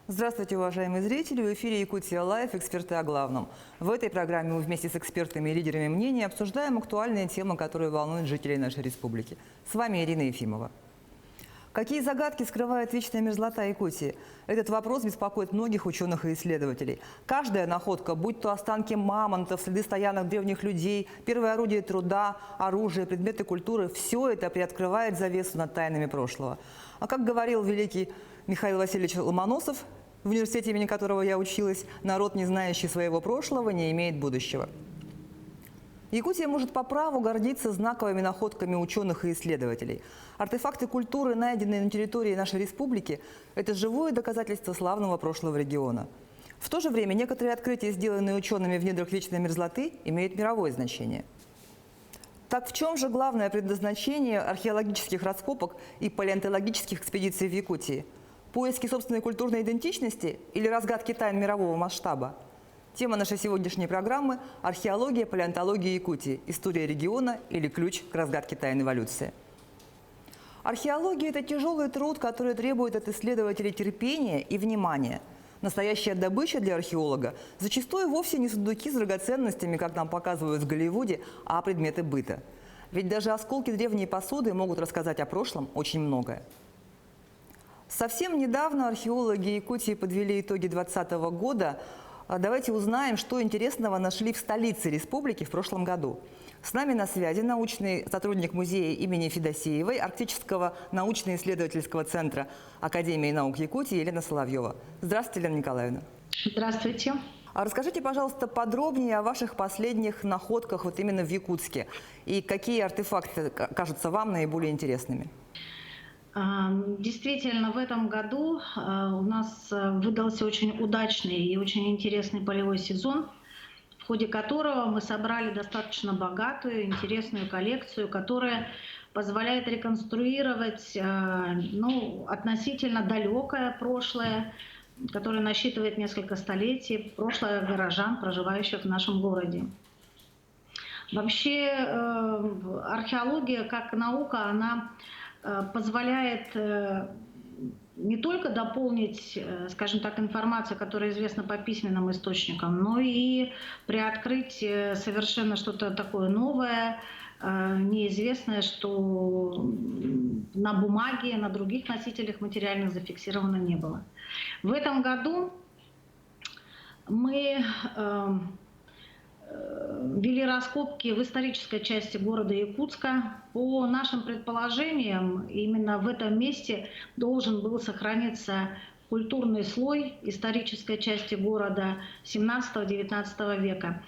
Здравствуйте, уважаемые зрители! В эфире Якутия Лайв, эксперты о главном. В этой программе мы вместе с экспертами и лидерами мнений обсуждаем актуальные темы, которые волнуют жителей нашей республики. С вами Ирина Ефимова. Какие загадки скрывает вечная мерзлота Якутии? Этот вопрос беспокоит многих ученых и исследователей. Каждая находка, будь то останки мамонтов, следы стоянок древних людей, первые орудия труда, оружие, предметы культуры – все это приоткрывает завесу над тайнами прошлого. А как говорил великий Михаил Васильевич Ломоносов, в университете, имени которого я училась, народ, не знающий своего прошлого, не имеет будущего. Якутия может по праву гордиться знаковыми находками ученых и исследователей. Артефакты культуры, найденные на территории нашей республики, это живое доказательство славного прошлого региона. В то же время некоторые открытия, сделанные учеными в недрах вечной мерзлоты, имеют мировое значение. Так в чем же главное предназначение археологических раскопок и палеонтологических экспедиций в Якутии? Поиски собственной культурной идентичности или разгадки тайн мирового масштаба? Тема нашей сегодняшней программы – археология, палеонтология Якутии, история региона или ключ к разгадке тайн эволюции. Археология – это тяжелый труд, который требует от исследователей терпения и внимания. Настоящая добыча для археолога зачастую вовсе не сундуки с драгоценностями, как нам показывают в Голливуде, а предметы быта. Ведь даже осколки древней посуды могут рассказать о прошлом очень многое. Совсем недавно археологи Якутии подвели итоги 2020 года. Давайте узнаем, что интересного нашли в столице республики в прошлом году. С нами на связи научный сотрудник музея имени Федосеевой, Арктического научно-исследовательского центра Академии наук Якутии Елена Соловьева. Здравствуйте, Елена Николаевна. Здравствуйте. А расскажите, пожалуйста, подробнее о ваших последних находках вот именно в Якутске. И какие артефакты кажутся вам наиболее интересными? Действительно, в этом году у нас выдался очень удачный и очень интересный полевой сезон, в ходе которого мы собрали достаточно богатую, интересную коллекцию, которая позволяет реконструировать относительно далекое прошлое, которое насчитывает несколько столетий, прошлое горожан, проживающих в нашем городе. Вообще археология как наука, она позволяет не только дополнить, скажем так, информацию, которая известна по письменным источникам, но и приоткрыть совершенно что-то такое новое, неизвестное, что на бумаге, на других носителях материальных зафиксировано не было. В этом году мы вели раскопки в исторической части города Якутска. По нашим предположениям, именно в этом месте должен был сохраниться культурный слой исторической части города 17-19 века.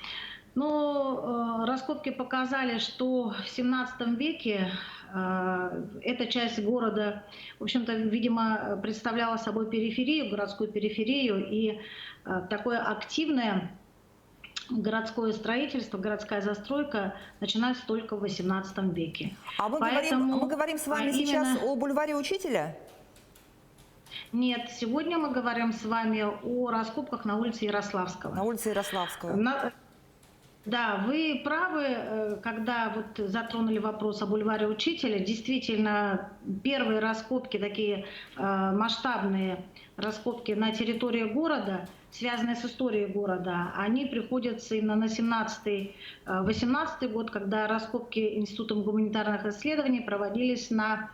Но раскопки показали, что в 17 веке эта часть города, в общем-то, видимо, представляла собой периферию, городскую периферию, и такое активное городское строительство, городская застройка начинается только в XVIII веке. А мы говорим с вами сейчас о бульваре Учителя? Нет, сегодня мы говорим с вами о раскопках на улице Ярославского. На улице Ярославского. Да, вы правы, когда вот затронули вопрос о бульваре Учителя. Действительно, первые раскопки, такие масштабные раскопки на территории города, связанные с историей города, они приходятся именно на 17-18 год, когда раскопки Институтом гуманитарных исследований проводились на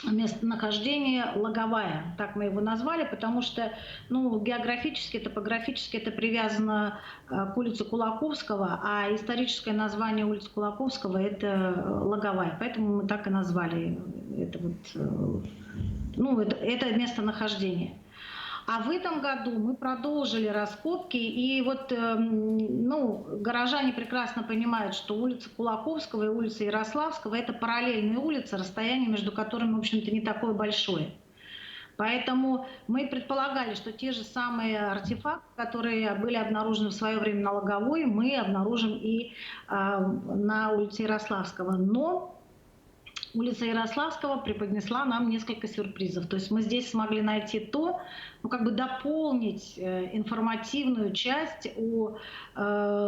местонахождение Логовая, так мы его назвали, потому что географически, топографически это привязано к улице Кулаковского, а историческое название улицы Кулаковского – это Логовая, поэтому мы так и назвали это местонахождение. А в этом году мы продолжили раскопки, и горожане прекрасно понимают, что улица Кулаковского и улица Ярославского – это параллельные улицы, расстояние между которыми, в общем-то, не такое большое. Поэтому мы предполагали, что те же самые артефакты, которые были обнаружены в свое время на Логовой, мы обнаружим и на улице Ярославского. Но улица Ярославского преподнесла нам несколько сюрпризов. То есть мы здесь смогли найти дополнить информативную часть о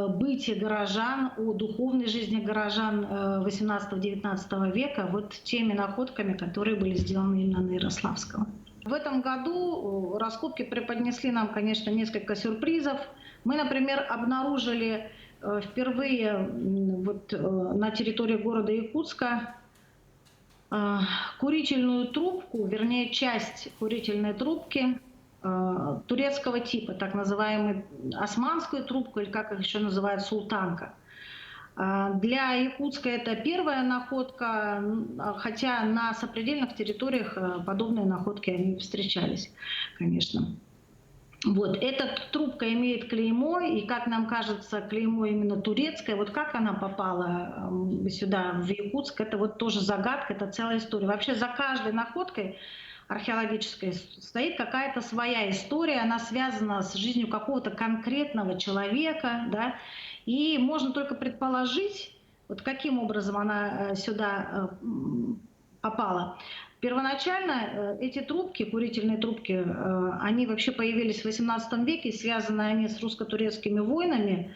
быте горожан, о духовной жизни горожан 18-19 века теми находками, которые были сделаны именно на Ярославского. В этом году раскопки преподнесли нам, конечно, несколько сюрпризов. Мы, например, обнаружили впервые на территории города Якутска курительную трубку, вернее, часть курительной трубки турецкого типа, так называемую османскую трубку, или как их еще называют, султанка. Для Якутска это первая находка, хотя на сопредельных территориях подобные находки они встречались, конечно. Вот, эта трубка имеет клеймо, и, как нам кажется, клеймо именно турецкое. Вот как она попала сюда, в Якутск, это вот тоже загадка, это целая история. Вообще за каждой находкой археологической стоит какая-то своя история, она связана с жизнью какого-то конкретного человека, да, и можно только предположить, вот каким образом она сюда попала. Первоначально эти трубки, курительные трубки, они вообще появились в XVIII веке, связаны они с русско-турецкими войнами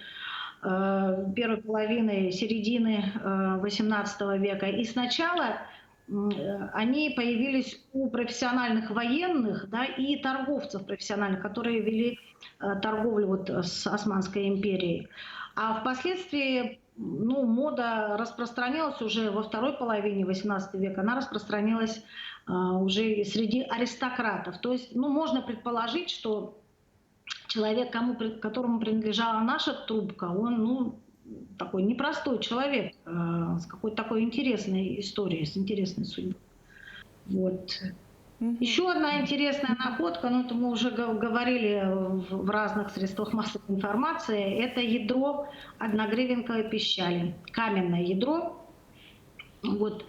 первой половины, середины XVIII века. И сначала они появились у профессиональных военных, да, и торговцев профессиональных, которые вели торговлю вот с Османской империей. А впоследствии мода распространялась уже во второй половине XVIII века, она распространилась уже среди аристократов. То есть можно предположить, что человек, которому принадлежала наша трубка, он такой непростой человек, с какой-то такой интересной историей, с интересной судьбой. Вот. Еще одна интересная находка, это мы уже говорили в разных средствах массовой информации, это ядро одногривенковой пищали, каменное ядро. Вот.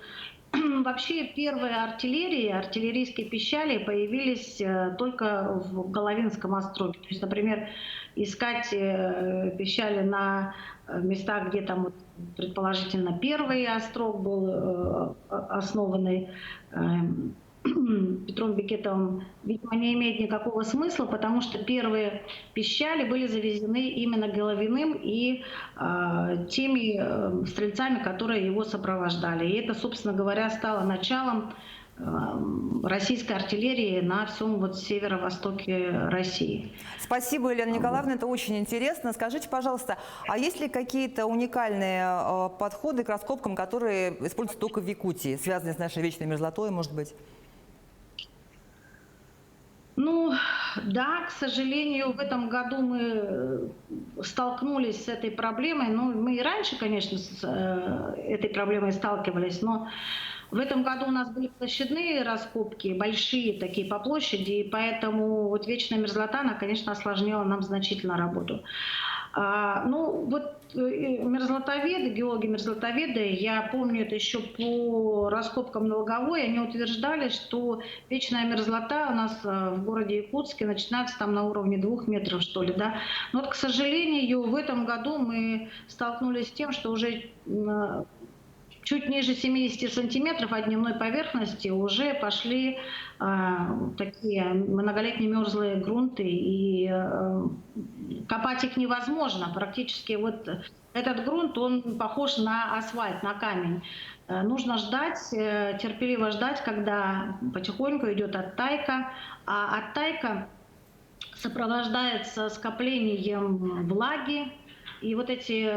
Вообще первые артиллерийские пищали появились только в Головинском остроге. То есть, например, искать пищали на местах, где там предположительно первый острог был основанный Петром Бекетовым, видимо, не имеет никакого смысла, потому что первые пищали были завезены именно Головиным и теми стрельцами, которые его сопровождали. И это, собственно говоря, стало началом российской артиллерии на всем северо-востоке России. Спасибо, Елена Николаевна, это очень интересно. Скажите, пожалуйста, а есть ли какие-то уникальные подходы к раскопкам, которые используются только в Якутии, связанные с нашей вечной мерзлотой, может быть? Да, к сожалению, в этом году мы столкнулись с этой проблемой. Мы и раньше, конечно, с этой проблемой сталкивались, но в этом году у нас были площадные раскопки, большие такие по площади, и поэтому вечная мерзлота, она, конечно, осложнила нам значительно работу. Мерзлотоведы, геологи-мерзлотоведы, я помню это еще по раскопкам на Логовой, они утверждали, что вечная мерзлота у нас в городе Якутске начинается там на уровне 2 метров, что ли, да. Но к сожалению, в этом году мы столкнулись с тем, что уже чуть ниже 70 сантиметров от дневной поверхности уже пошли такие многолетние мерзлые грунты, и копать их невозможно. Практически этот грунт, он похож на асфальт, на камень. Нужно ждать, терпеливо ждать, когда потихоньку идет оттайка, а оттайка сопровождается скоплением влаги. И эти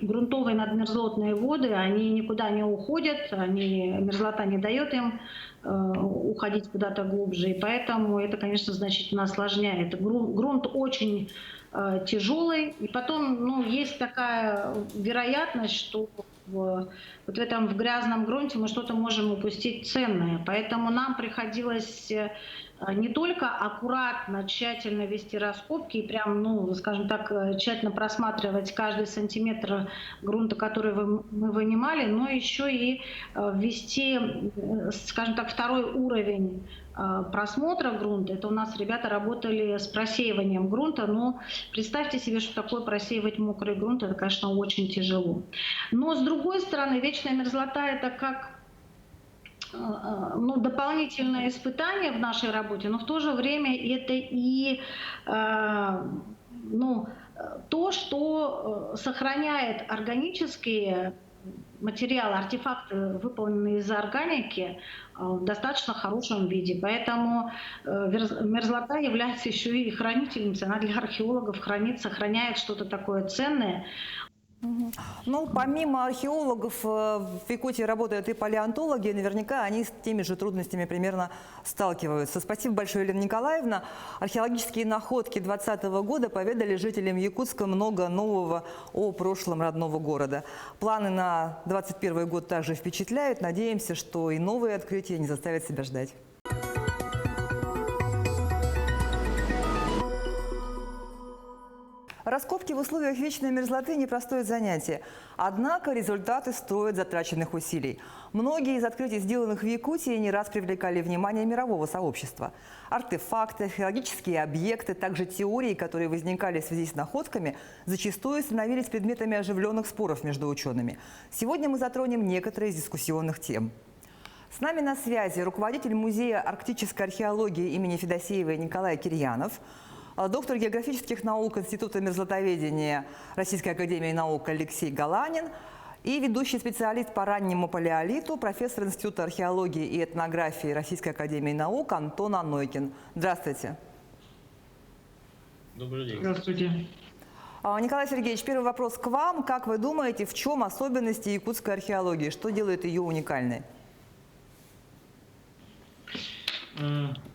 грунтовые надмерзлотные воды, они никуда не уходят, мерзлота не дает им уходить куда-то глубже. И поэтому это, конечно, значительно осложняет. Грунт очень тяжелый. И потом есть такая вероятность, что в этом грязном грунте мы что-то можем упустить ценное. Поэтому нам приходилось не только аккуратно, тщательно вести раскопки и прям, скажем так, тщательно просматривать каждый сантиметр грунта, который мы вынимали, но еще и ввести, скажем так, второй уровень просмотра грунта. Это у нас ребята работали с просеиванием грунта, но представьте себе, что такое просеивать мокрый грунт, это, конечно, очень тяжело. Но с другой стороны, вечная мерзлота — это как дополнительное испытание в нашей работе, но в то же время это и то, что сохраняет органические материалы, артефакты, выполненные из органики, в достаточно хорошем виде. Поэтому мерзлота является еще и хранительницей. Она для археологов сохраняет что-то такое ценное. Ну, помимо археологов, в Якутии работают и палеонтологи, и наверняка они с теми же трудностями примерно сталкиваются. Спасибо большое, Елена Николаевна. Археологические находки 2020 года поведали жителям Якутска много нового о прошлом родного города. Планы на 2021 год также впечатляют. Надеемся, что и новые открытия не заставят себя ждать. Раскопки в условиях вечной мерзлоты – непростое занятие. Однако результаты стоят затраченных усилий. Многие из открытий, сделанных в Якутии, не раз привлекали внимание мирового сообщества. Артефакты, археологические объекты, также теории, которые возникали в связи с находками, зачастую становились предметами оживленных споров между учеными. Сегодня мы затронем некоторые из дискуссионных тем. С нами на связи руководитель Музея арктической археологии имени Федосеевой Николай Кирьянов, доктор географических наук Института мерзлотоведения Российской академии наук Алексей Галанин и ведущий специалист по раннему палеолиту, профессор Института археологии и этнографии Российской академии наук Антон Анойкин. Здравствуйте. Добрый день. Здравствуйте. Николай Сергеевич, первый вопрос к вам. Как вы думаете, в чем особенности якутской археологии? Что делает ее уникальной?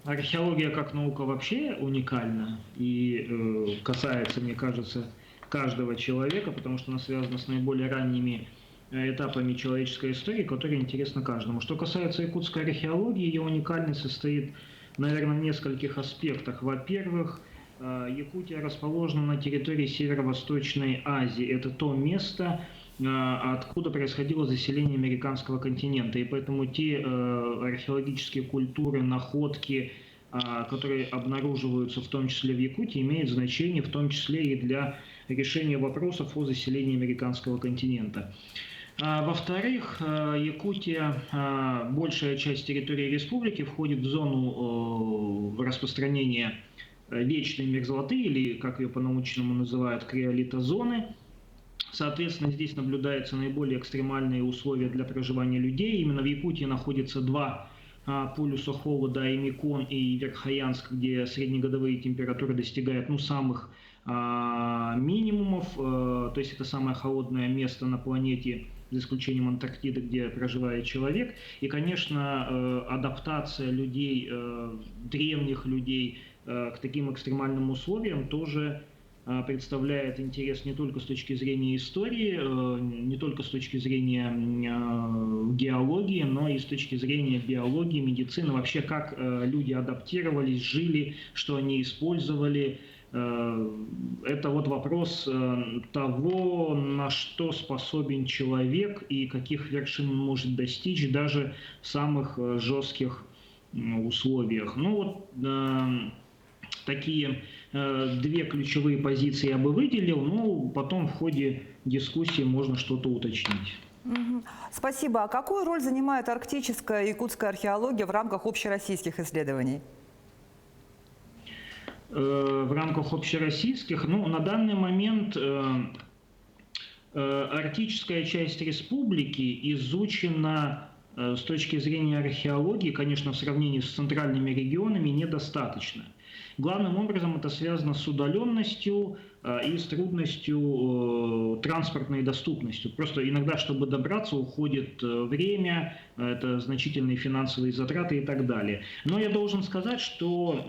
Археология как наука вообще уникальна и касается, мне кажется, каждого человека, потому что она связана с наиболее ранними этапами человеческой истории, которые интересны каждому. Что касается якутской археологии, ее уникальность состоит, наверное, в нескольких аспектах. Во-первых, Якутия расположена на территории Северо-Восточной Азии. Это то место, откуда происходило заселение американского континента. И поэтому те археологические культуры, находки, которые обнаруживаются в том числе в Якутии, имеют значение в том числе и для решения вопросов о заселении американского континента. Во-вторых, Якутия, большая часть территории республики входит в зону распространения вечной мерзлоты, или, как ее по-научному называют, криолитозоны. Соответственно, здесь наблюдаются наиболее экстремальные условия для проживания людей. Именно в Якутии находятся два полюса холода, Аймикон и Верхоянск, где среднегодовые температуры достигают самых минимумов. То есть это самое холодное место на планете, за исключением Антарктиды, где проживает человек. И, конечно, адаптация людей, древних людей к таким экстремальным условиям тоже представляет интерес не только с точки зрения истории, не только с точки зрения геологии, но и с точки зрения биологии, медицины, вообще как люди адаптировались, жили, что они использовали. Это вот вопрос того, на что способен человек и каких вершин он может достичь даже в самых жестких условиях. Такие две ключевые позиции я бы выделил, потом в ходе дискуссии можно что-то уточнить. Спасибо. А какую роль занимает арктическая и якутская археология в рамках общероссийских исследований? В рамках общероссийских, на данный момент арктическая часть республики изучена с точки зрения археологии, конечно, в сравнении с центральными регионами, недостаточно. Главным образом это связано с удаленностью и с трудностью транспортной доступностью. Просто иногда, чтобы добраться, уходит время, это значительные финансовые затраты и так далее. Но я должен сказать, что,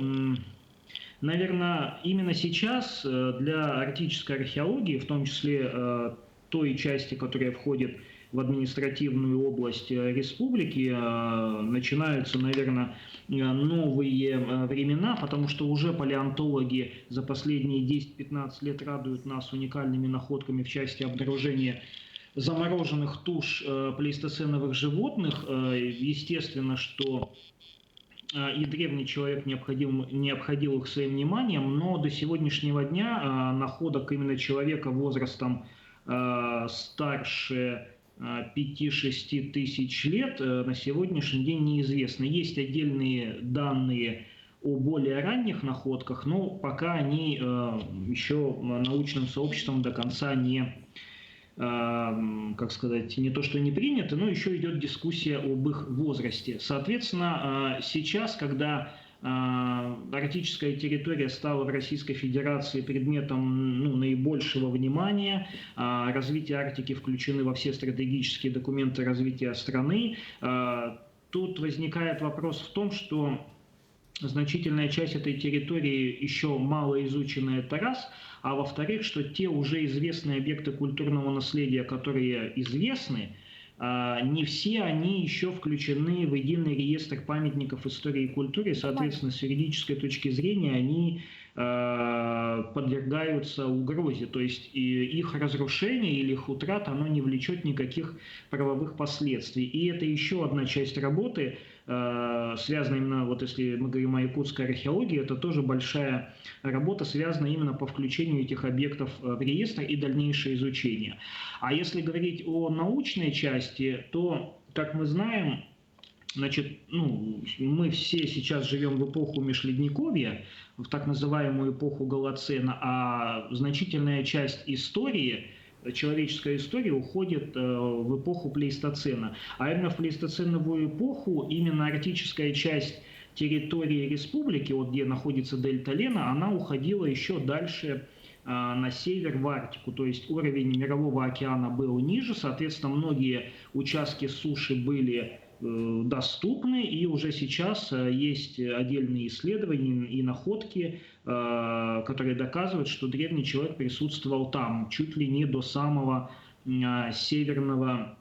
наверное, именно сейчас для арктической археологии, в том числе той части, которая входит в административную область республики, начинаются, наверное, новые времена, потому что уже палеонтологи за последние 10-15 лет радуют нас уникальными находками в части обнаружения замороженных туш плейстоценовых животных. Естественно, что и древний человек не обходил их своим вниманием, но до сегодняшнего дня находок именно человека возрастом старше 5-6 тысяч лет на сегодняшний день неизвестно. Есть отдельные данные о более ранних находках, но пока они еще научным сообществом до конца не как сказать, не то что не приняты, но еще идет дискуссия об их возрасте. Соответственно, сейчас, когда арктическая территория стала в Российской Федерации предметом наибольшего внимания, развитие Арктики включены во все стратегические документы развития страны, тут возникает вопрос в том, что значительная часть этой территории еще мало изучена, это раз, а во-вторых, что те уже известные объекты культурного наследия, которые известны, не все они еще включены в единый реестр памятников истории и культуры, соответственно, с юридической точки зрения они подвергаются угрозе, то есть их разрушение или их утрата, оно не влечет никаких правовых последствий. И это еще одна часть работы, связанная именно, вот если мы говорим о якутской археологии, это тоже большая работа, связанная именно по включению этих объектов в реестр и дальнейшее изучение. А если говорить о научной части, то, как мы знаем, значит, мы все сейчас живем в эпоху Межледниковья, в так называемую эпоху Голоцена, а значительная часть истории, человеческая история уходит в эпоху Плейстоцена. А именно в плейстоценовую эпоху именно арктическая часть территории республики, вот где находится дельта Лена, она уходила еще дальше на север в Арктику, то есть уровень Мирового океана был ниже, соответственно, многие участки суши были доступны, и уже сейчас есть отдельные исследования и находки, которые доказывают, что древний человек присутствовал там, чуть ли не до самого северного,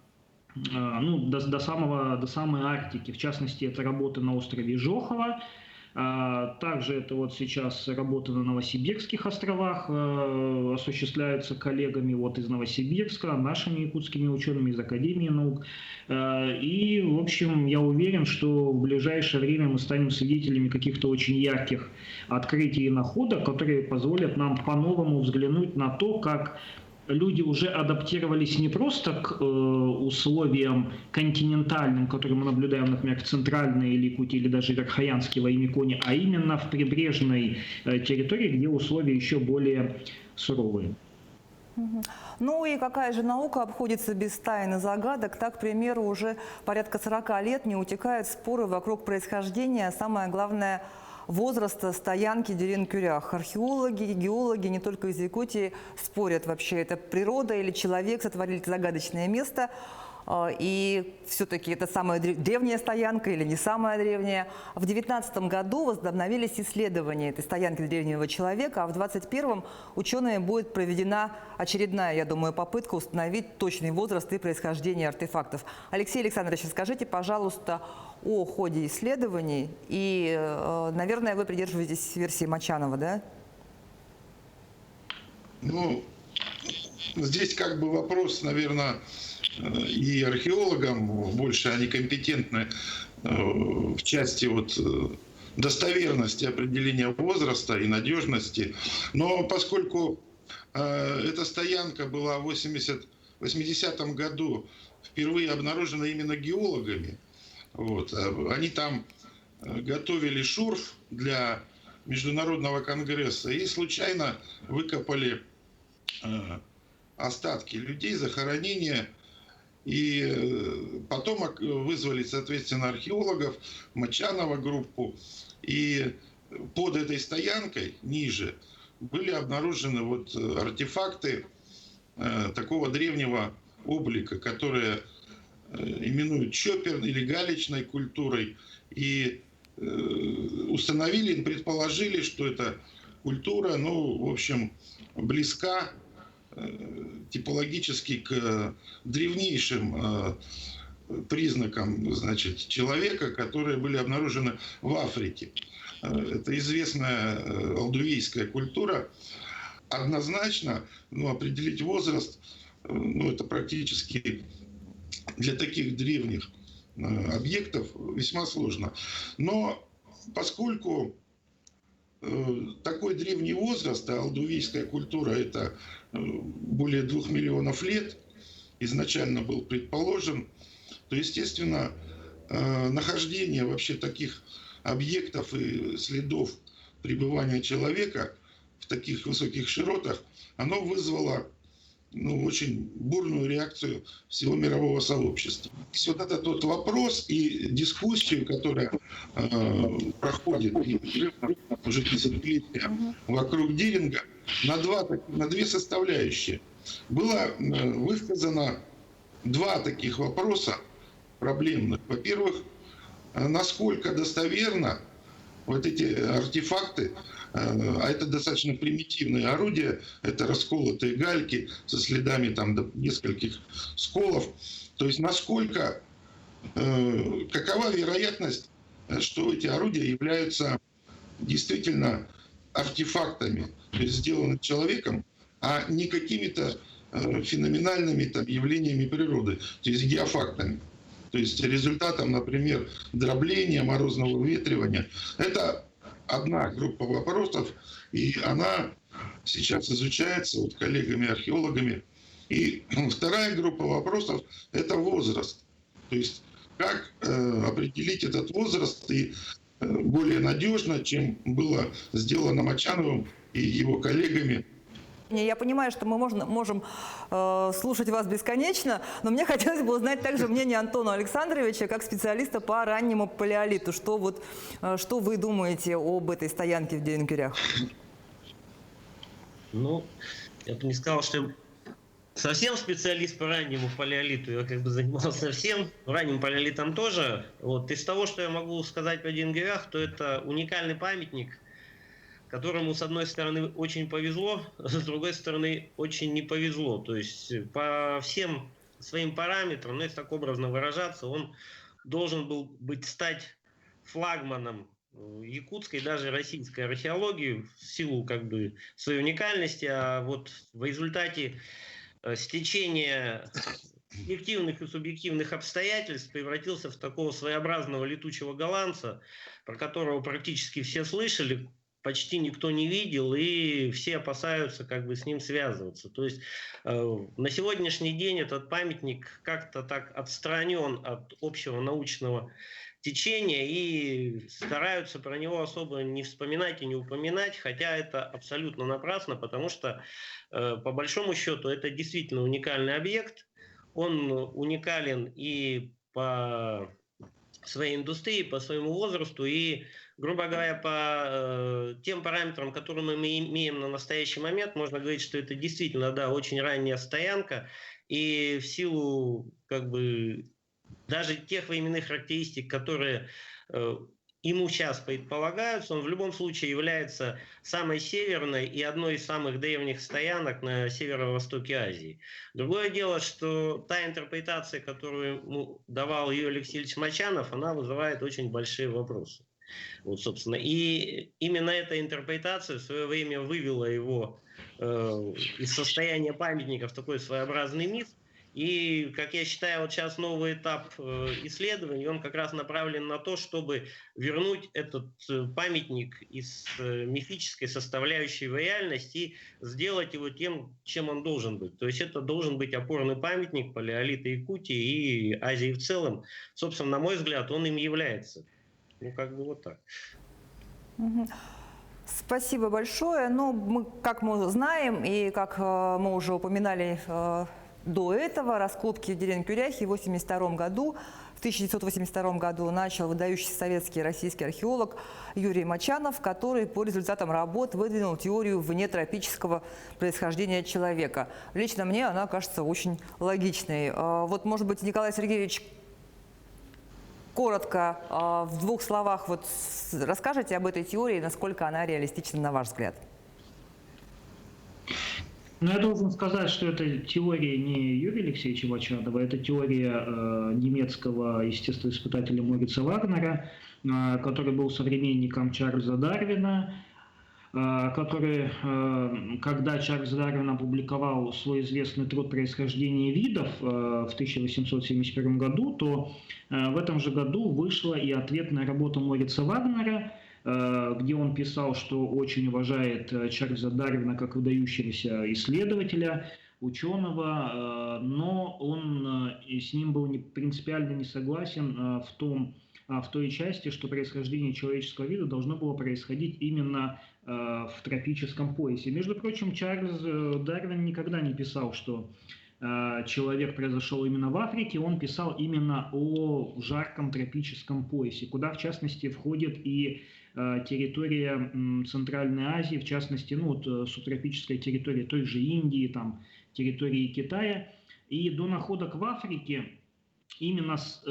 до самой Арктики. В частности, это работы на острове Жохово. Также это вот сейчас работы на Новосибирских островах осуществляются коллегами вот из Новосибирска, нашими якутскими учеными из Академии наук. И, в общем, я уверен, что в ближайшее время мы станем свидетелями каких-то очень ярких открытий и находок, которые позволят нам по-новому взглянуть на то, как люди уже адаптировались не просто к условиям континентальным, которые мы наблюдаем, например, в Центральной Якутии или даже Верхоянске, Ваймиконе, а именно в прибрежной территории, где условия еще более суровые. Ну и какая же наука обходится без тайн и загадок? Так, к примеру, уже порядка 40 лет не утихают споры вокруг происхождения, а самое главное – возраста стоянки Дерен-Кюрях. Археологи и геологи не только из Якутии спорят вообще, это природа или человек сотворили это загадочное место. И все-таки это самая древняя стоянка или не самая древняя. В 2019 году возобновились исследования этой стоянки древнего человека, а в 2021 учеными будет проведена очередная, я думаю, попытка установить точный возраст и происхождение артефактов. Алексей Александрович, скажите, пожалуйста, о ходе исследований. И, наверное, вы придерживаетесь версии Мочанова, да? Ну, здесь как бы вопрос, наверное, и археологам больше они компетентны в части вот достоверности определения возраста и надежности. Но поскольку эта стоянка была в 80-м году впервые обнаружена именно геологами, вот, они там готовили шурф для международного конгресса и случайно выкопали остатки людей, захоронения. И потом вызвали, соответственно, археологов, Мочанова группу. И под этой стоянкой, ниже, были обнаружены вот артефакты такого древнего облика, которые именуют чопер или галечной культурой. И установили, предположили, что эта культура, ну, в общем, близка типологически к древнейшим признакам, значит, человека, которые были обнаружены в Африке. Это известная алдувийская культура. Однозначно, определить возраст, это практически для таких древних объектов весьма сложно. Но поскольку такой древний возраст, а алдувийская культура – это более 2 миллионов лет, изначально был предположен, то, естественно, нахождение вообще таких объектов и следов пребывания человека в таких высоких широтах, оно вызвало очень бурную реакцию всего мирового сообщества. Вот этот вот вопрос и дискуссию, которая проходит уже десятилетия вокруг Деринга, на две составляющие. Было высказано два таких вопроса проблемных. Во-первых, насколько достоверно вот эти артефакты, а это достаточно примитивные орудия, это расколотые гальки со следами там до нескольких сколов. То есть насколько, какова вероятность, что эти орудия являются действительно артефактами, то есть сделаны человеком, а не какими-то феноменальными там явлениями природы, то есть геофактами. То есть результатом, например, дробления, морозного выветривания. Это одна группа вопросов, и она сейчас изучается вот коллегами-археологами. И вторая группа вопросов – это возраст. То есть как определить этот возраст и более надежно, чем было сделано Мочановым и его коллегами. Я понимаю, что мы можем слушать вас бесконечно, но мне хотелось бы узнать также мнение Антона Александровича, как специалиста по раннему палеолиту. Что вы думаете об этой стоянке в Дерен-Кюрях? Ну, я бы не сказал, что я совсем специалист по раннему палеолиту. Я как бы занимался всем, ранним палеолитом тоже. Вот. Из того, что я могу сказать по Дерен-Кюрях, то это уникальный памятник, которому, с одной стороны, очень повезло, с другой стороны, очень не повезло. То есть по всем своим параметрам, если так образно выражаться, он должен был стать флагманом якутской, даже российской археологии в силу как бы своей уникальности, а вот в результате стечения объективных и субъективных обстоятельств превратился в такого своеобразного летучего голландца, про которого практически все слышали, почти никто не видел, и все опасаются как бы с ним связываться. То есть на сегодняшний день этот памятник как-то так отстранен от общего научного течения и стараются про него особо не вспоминать и не упоминать, хотя это абсолютно напрасно, потому что по большому счету это действительно уникальный объект. Он уникален и по своей индустрии, по своему возрасту и, грубо говоря, по тем параметрам, которые мы имеем на настоящий момент, можно говорить, что это действительно, да, очень ранняя стоянка, и в силу как бы даже тех временных характеристик, которые ему сейчас предполагаются, он в любом случае является самой северной и одной из самых древних стоянок на северо-востоке Азии. Другое дело, что та интерпретация, которую ему давал Юрий Алексеевич Мочанов, она вызывает очень большие вопросы. Вот, собственно, и именно эта интерпретация в свое время вывела его из состояния памятника в такой своеобразный миф. И, как я считаю, вот сейчас новый этап исследований, он как раз направлен на то, чтобы вернуть этот памятник из мифической составляющей в реальность и сделать его тем, чем он должен быть. То есть это должен быть опорный памятник палеолита Якутии и Азии в целом. Собственно, на мой взгляд, он им является. Ну, как бы вот так. Спасибо большое. Ну, как мы знаем и как мы уже упоминали до этого, раскопки в Дерен-Кюряхе в 1982 году начал выдающийся советский и российский археолог Юрий Мочанов, который по результатам работ выдвинул теорию внетропического происхождения человека. Лично мне она кажется очень логичной. Вот, может быть, Николай Сергеевич, коротко, в двух словах вот расскажите об этой теории, насколько она реалистична на ваш взгляд. Но я должен сказать, что это теория не Юрия Алексеевича Мочанова, это теория немецкого естествоиспытателя Морица Вагнера, который был современником Чарльза Дарвина, который, когда Чарльз Дарвин опубликовал свой известный труд «Происхождение видов» в 1871 году, то в этом же году вышла и ответная работа Морица Вагнера, где он писал, что очень уважает Чарльза Дарвина как выдающегося исследователя, ученого, но он с ним был принципиально не согласен в той части, что происхождение человеческого вида должно было происходить именно в тропическом поясе. Между прочим, Чарльз Дарвин никогда не писал, что человек произошел именно в Африке, он писал именно о жарком тропическом поясе, куда в частности входит и территория Центральной Азии, в частности, субтропическая территория той же Индии, там, территории Китая. И до находок в Африке именно с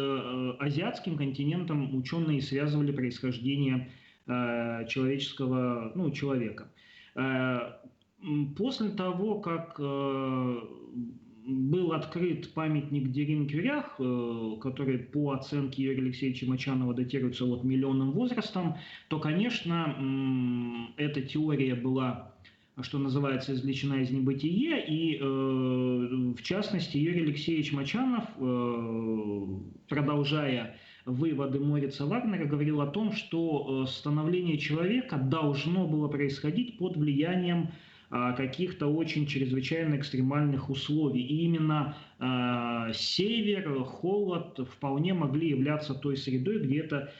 азиатским континентом ученые связывали происхождение человека. После того, как был открыт памятник Дерин-Кюрях, который по оценке Юрия Алексеевича Мочанова датируется миллионным возрастом, то, конечно, эта теория была, что называется, извлечена из небытия, и в частности Юрий Алексеевич Мочанов, продолжая выводы Морица Вагнера, говорил о том, что становление человека должно было происходить под влиянием каких-то очень чрезвычайно экстремальных условий. И именно север, холод вполне могли являться той средой, где это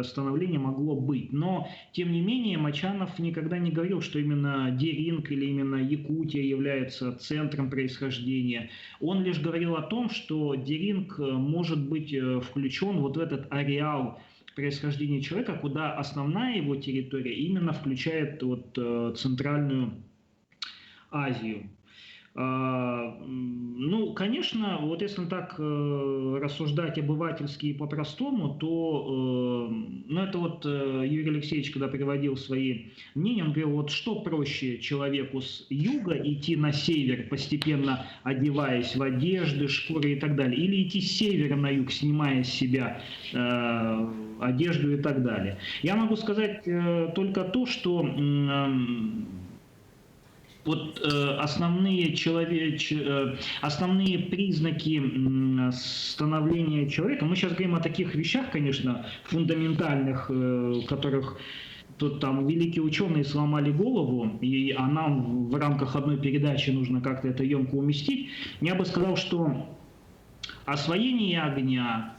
становление могло быть. Но, тем не менее, Мочанов никогда не говорил, что именно Деринг или именно Якутия является центром происхождения. Он лишь говорил о том, что Деринг может быть включен в этот ареал происхождения человека, куда основная его территория именно включает Центральную Азию. Конечно, если так рассуждать обывательски и по-простому, то Юрий Алексеевич, когда приводил свои мнения, он говорил, что проще человеку с юга идти на север, постепенно одеваясь в одежды, шкуры и так далее, или идти с севера на юг, снимая с себя одежду и так далее. Я могу сказать только то, что основные признаки становления человека, мы сейчас говорим о таких вещах, конечно, фундаментальных, которых тут великие ученые сломали голову, а нам в рамках одной передачи нужно как-то это емко уместить. Я бы сказал, что освоение огня,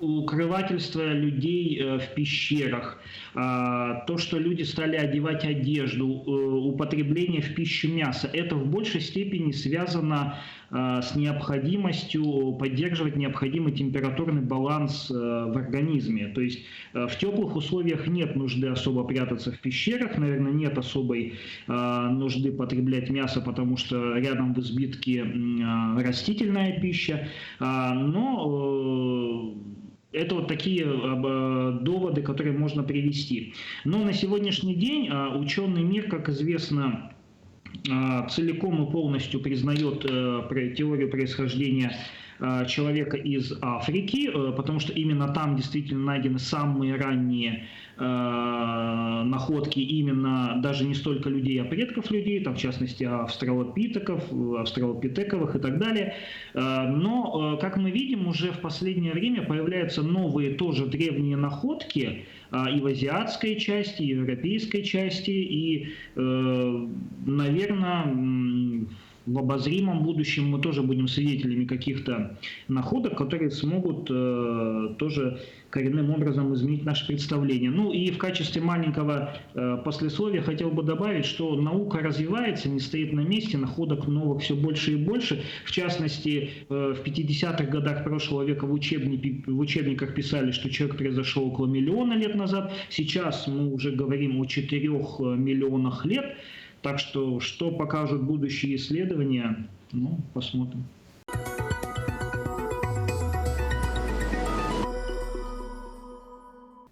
укрывательство людей в пещерах, то, что люди стали одевать одежду, употребление в пищу мяса, это в большей степени связано с необходимостью поддерживать необходимый температурный баланс в организме. То есть в теплых условиях нет нужды особо прятаться в пещерах, наверное, нет особой нужды потреблять мясо, потому что рядом в избытке растительная пища, но это такие доводы, которые можно привести. Но на сегодняшний день ученый мир, как известно, целиком и полностью признает теорию происхождения человека из Африки, потому что именно там действительно найдены самые ранние находки именно даже не столько людей, а предков людей, там в частности австралопитековых и так далее. Но, как мы видим, уже в последнее время появляются новые тоже древние находки и в азиатской части, и в европейской части, и, наверное, в обозримом будущем мы тоже будем свидетелями каких-то находок, которые смогут тоже коренным образом изменить наше представление. И в качестве маленького послесловия хотел бы добавить, что наука развивается, не стоит на месте, находок новых все больше и больше. В частности, в 50-х годах прошлого века в учебниках писали, что человек произошел около миллиона лет назад. Сейчас мы уже говорим о 4 миллионах лет. Так что покажут будущие исследования, посмотрим.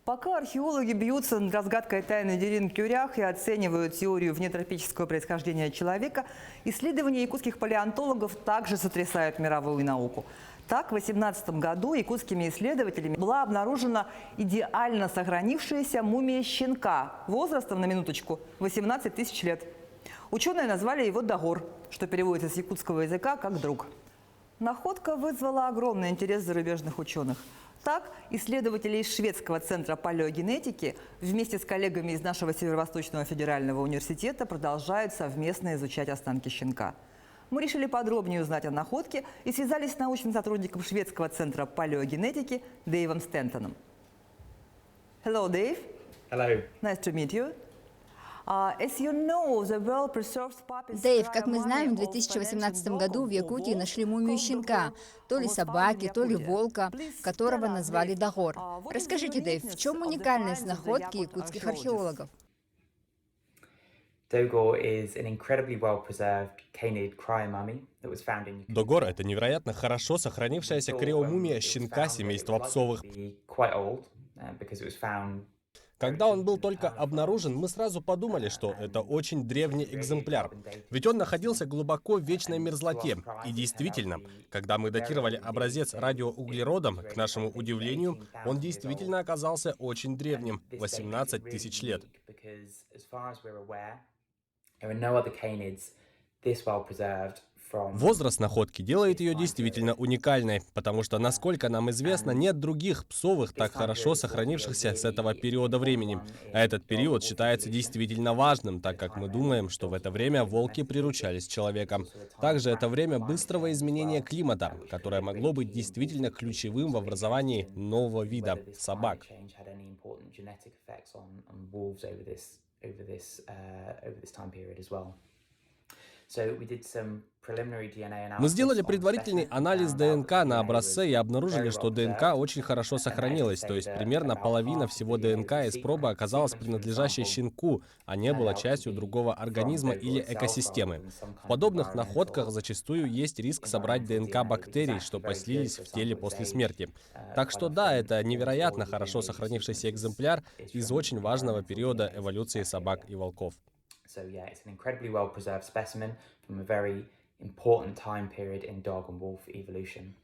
Пока археологи бьются над разгадкой тайны Дерин-Кюрях и оценивают теорию внетропического происхождения человека, исследования якутских палеонтологов также сотрясают мировую науку. Так, в 2018 году якутскими исследователями была обнаружена идеально сохранившаяся мумия щенка возрастом, на минуточку, 18 тысяч лет. Ученые назвали его Дагор, что переводится с якутского языка как «друг». Находка вызвала огромный интерес зарубежных ученых. Так, исследователи из шведского центра палеогенетики вместе с коллегами из нашего Северо-Восточного федерального университета продолжают совместно изучать останки щенка. Мы решили подробнее узнать о находке и связались с научным сотрудником шведского центра палеогенетики Дэйвом Стентоном. Hello, Dave. Hello. Nice to meet you. As you know, the well-preserved puppets Дэйв, cry как мы знаем, в money of 2018 the году в ancient Якутии dog нашли мумию called щенка, Dogor, то ли who was found in собаки, то ли Yakutia. волка, Please которого tell us, назвали Dave, Дагор. what is the Расскажите, Дэйв, в uniqueness чем of the уникальность finds of the находки Yakut якутских archaeologists? археологов? Dogor is an incredibly well-preserved canid cryo mummy that was found in Yakutia. Догор — это невероятно хорошо сохранившаяся криомумия щенка семейства псовых. Quite old, because it was found. Когда он был только обнаружен, мы сразу подумали, что это очень древний экземпляр. Ведь он находился глубоко в вечной мерзлоте. И действительно, когда мы датировали образец радиоуглеродом, к нашему удивлению, он действительно оказался очень древним — 18 тысяч лет. Возраст находки делает ее действительно уникальной, потому что, насколько нам известно, нет других псовых, так хорошо сохранившихся с этого периода времени. А этот период считается действительно важным, так как мы думаем, что в это время волки приручались человеком. Также это время быстрого изменения климата, которое могло быть действительно ключевым в образовании нового вида — собак. Мы сделали предварительный анализ ДНК на образце и обнаружили, что ДНК очень хорошо сохранилась, то есть примерно половина всего ДНК из пробы оказалась принадлежащей щенку, а не была частью другого организма или экосистемы. В подобных находках зачастую есть риск собрать ДНК бактерий, что поселились в теле после смерти. Так что да, это невероятно хорошо сохранившийся экземпляр из очень важного периода эволюции собак и волков. So yeah, it's an incredibly well-preserved specimen from a very important time period in dog and wolf evolution.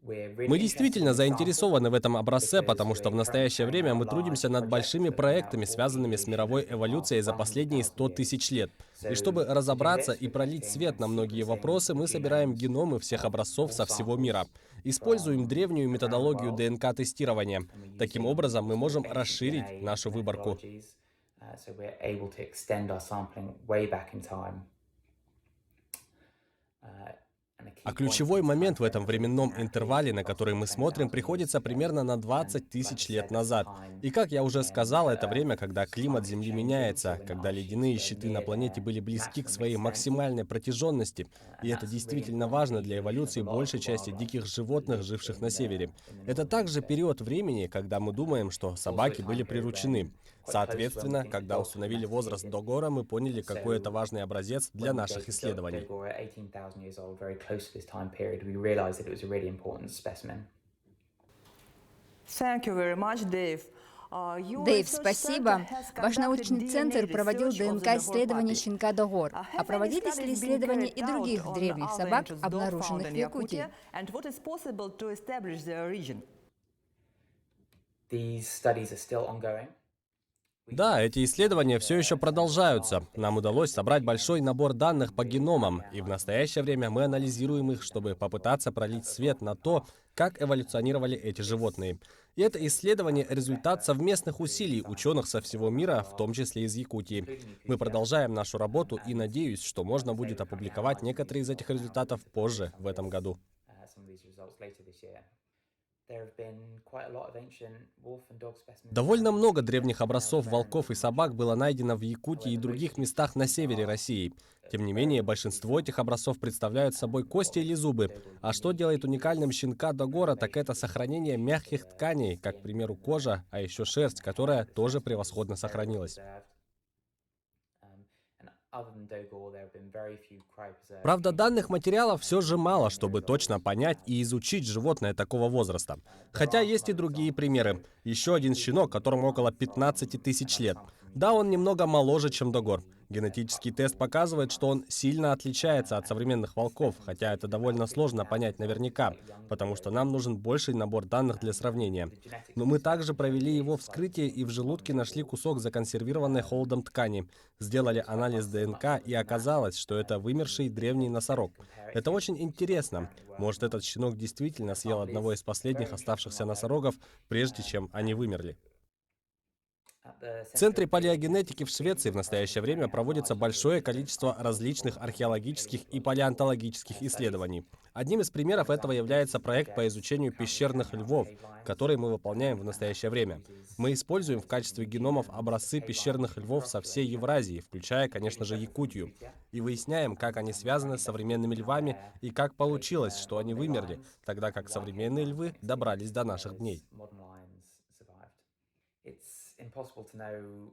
Мы действительно заинтересованы в этом образце, потому что в настоящее время мы трудимся над большими проектами, связанными с мировой эволюцией за последние 100 тысяч лет. И чтобы разобраться и пролить свет на многие вопросы, мы собираем геномы всех образцов со всего мира. Используем древнюю методологию ДНК-тестирования. Таким образом, мы можем расширить нашу выборку. So we're able to extend our sampling way back in time. А ключевой момент в этом временном интервале, на который мы смотрим, приходится примерно на 20 тысяч лет назад. И как я уже сказал, это время, когда климат Земли меняется, когда ледяные щиты на планете были близки к своей максимальной протяженности. И это действительно важно для эволюции большей части диких животных, живших на севере. Это также период времени, когда мы думаем, что собаки были приручены. Соответственно, когда установили возраст Догора, мы поняли, какой это важный образец для наших исследований. Thank you very much, Dave. Дэйв, спасибо. Ваш научный центр проводил ДНК-исследования щенка Догор. А проводились ли исследования и других древних собак, обнаруженных в Якутии? Да, эти исследования все еще продолжаются. Нам удалось собрать большой набор данных по геномам, и в настоящее время мы анализируем их, чтобы попытаться пролить свет на то, как эволюционировали эти животные. И это исследование — результат совместных усилий ученых со всего мира, в том числе из Якутии. Мы продолжаем нашу работу и надеюсь, что можно будет опубликовать некоторые из этих результатов позже в этом году. Довольно много древних образцов волков и собак было найдено в Якутии и других местах на севере России. Тем не менее, большинство этих образцов представляют собой кости или зубы. А что делает уникальным щенка Догора, так это сохранение мягких тканей, как, к примеру, кожа, а еще шерсть, которая тоже превосходно сохранилась. Правда, данных материалов все же мало, чтобы точно понять и изучить животное такого возраста. Хотя есть и другие примеры. Еще один щенок, которому около 15 тысяч лет. Да, он немного моложе, чем Догор. Генетический тест показывает, что он сильно отличается от современных волков, хотя это довольно сложно понять наверняка, потому что нам нужен больший набор данных для сравнения. Но мы также провели его вскрытие и в желудке нашли кусок законсервированной холодом ткани. Сделали анализ ДНК, и оказалось, что это вымерший древний носорог. Это очень интересно. Может, этот щенок действительно съел одного из последних оставшихся носорогов, прежде чем они вымерли. В Центре палеогенетики в Швеции в настоящее время проводится большое количество различных археологических и палеонтологических исследований. Одним из примеров этого является проект по изучению пещерных львов, который мы выполняем в настоящее время. Мы используем в качестве геномов образцы пещерных львов со всей Евразии, включая, конечно же, Якутию, и выясняем, как они связаны с современными львами и как получилось, что они вымерли, тогда как современные львы добрались до наших дней.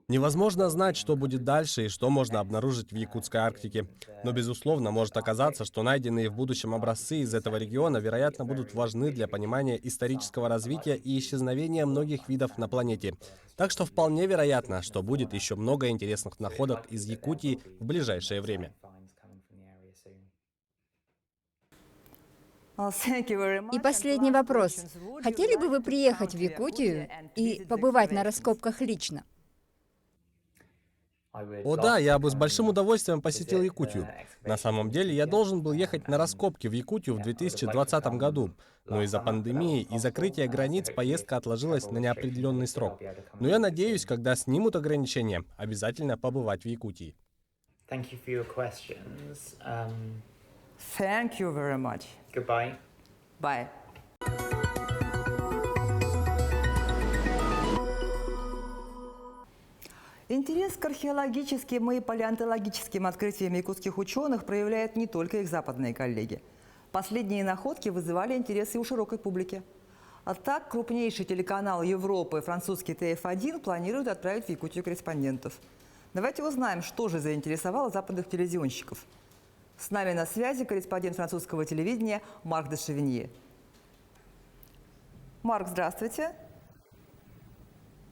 Невозможно знать, что будет дальше и что можно обнаружить в якутской Арктике. Но, безусловно, может оказаться, что найденные в будущем образцы из этого региона, вероятно, будут важны для понимания исторического развития и исчезновения многих видов на планете. Так что вполне вероятно, что будет еще много интересных находок из Якутии в ближайшее время. И последний вопрос. Хотели бы вы приехать в Якутию и побывать на раскопках лично? О да, я бы с большим удовольствием посетил Якутию. На самом деле, я должен был ехать на раскопки в Якутию в 2020 году. Но из-за пандемии и закрытия границ поездка отложилась на неопределенный срок. Но я надеюсь, когда снимут ограничения, обязательно побывать в Якутии. Thank you very much. Goodbye. Bye. Интерес к археологическим и палеонтологическим открытиям якутских ученых проявляют не только их западные коллеги. Последние находки вызывали интерес и у широкой публики. А так, крупнейший телеканал Европы, французский ТФ1, планирует отправить в Якутию корреспондентов. Давайте узнаем, что же заинтересовало западных телевизионщиков. С нами на связи корреспондент французского телевидения Марк де Шевинье. Марк, здравствуйте.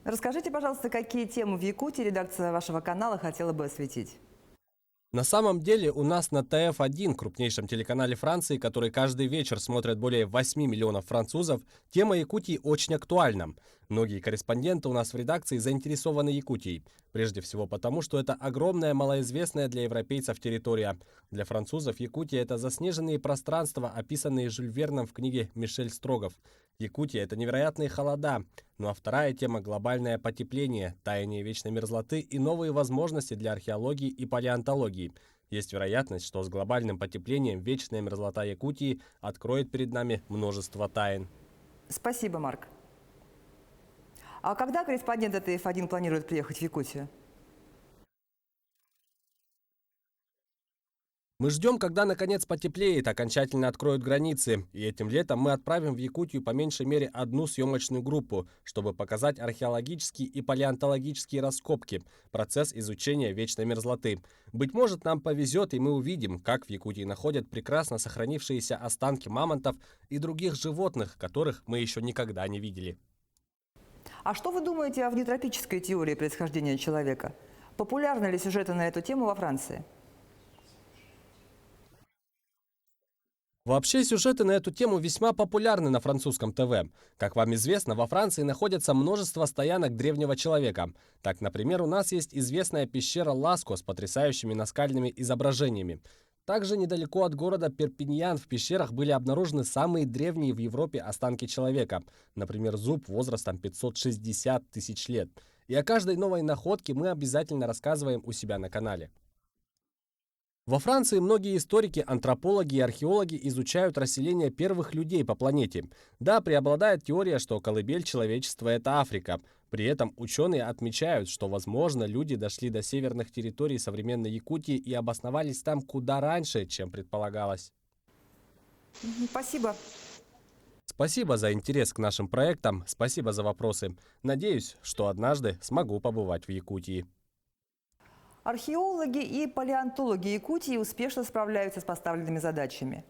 Расскажите, пожалуйста, какие темы в Якутии редакция вашего канала хотела бы осветить? На самом деле у нас на ТФ1, крупнейшем телеканале Франции, который каждый вечер смотрят более 8 миллионов французов, тема Якутии очень актуальна. Многие корреспонденты у нас в редакции заинтересованы Якутией. Прежде всего потому, что это огромная, малоизвестная для европейцев территория. Для французов Якутия — это заснеженные пространства, описанные Жюль Верном в книге «Мишель Строгов». Якутия — это невероятные холода. Ну а вторая тема — глобальное потепление, таяние вечной мерзлоты и новые возможности для археологии и палеонтологии. Есть вероятность, что с глобальным потеплением вечная мерзлота Якутии откроет перед нами множество тайн. Спасибо, Марк. А когда корреспондент ТФ1 планирует приехать в Якутию? Мы ждем, когда наконец потеплеет, окончательно откроют границы. И этим летом мы отправим в Якутию по меньшей мере одну съемочную группу, чтобы показать археологические и палеонтологические раскопки, процесс изучения вечной мерзлоты. Быть может, нам повезет, и мы увидим, как в Якутии находят прекрасно сохранившиеся останки мамонтов и других животных, которых мы еще никогда не видели. А что вы думаете о внетропической теории происхождения человека? Популярны ли сюжеты на эту тему во Франции? Вообще, сюжеты на эту тему весьма популярны на французском ТВ. Как вам известно, во Франции находится множество стоянок древнего человека. Так, например, у нас есть известная пещера Ласко с потрясающими наскальными изображениями. Также недалеко от города Перпиньян в пещерах были обнаружены самые древние в Европе останки человека. Например, зуб возрастом 560 тысяч лет. И о каждой новой находке мы обязательно рассказываем у себя на канале. Во Франции многие историки, антропологи и археологи изучают расселение первых людей по планете. Да, преобладает теория, что колыбель человечества — это Африка. При этом ученые отмечают, что, возможно, люди дошли до северных территорий современной Якутии и обосновались там куда раньше, чем предполагалось. Спасибо. Спасибо за интерес к нашим проектам, спасибо за вопросы. Надеюсь, что однажды смогу побывать в Якутии. Археологи и палеонтологи Якутии успешно справляются с поставленными задачами.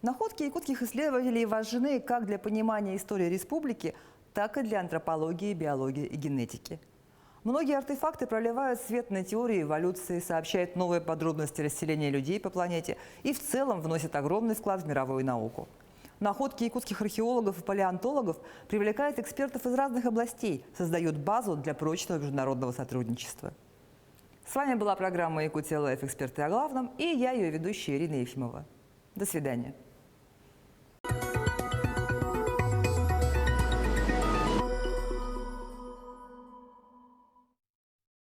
Находки якутских исследователей важны как для понимания истории республики, так и для антропологии, биологии и генетики. Многие артефакты проливают свет на теорию эволюции, сообщают новые подробности расселения людей по планете и в целом вносят огромный вклад в мировую науку. Находки якутских археологов и палеонтологов привлекают экспертов из разных областей, создают базу для прочного международного сотрудничества. С вами была программа «Якутия Лайф. Эксперты о главном» и я, ее ведущая Ирина Ефимова. До свидания.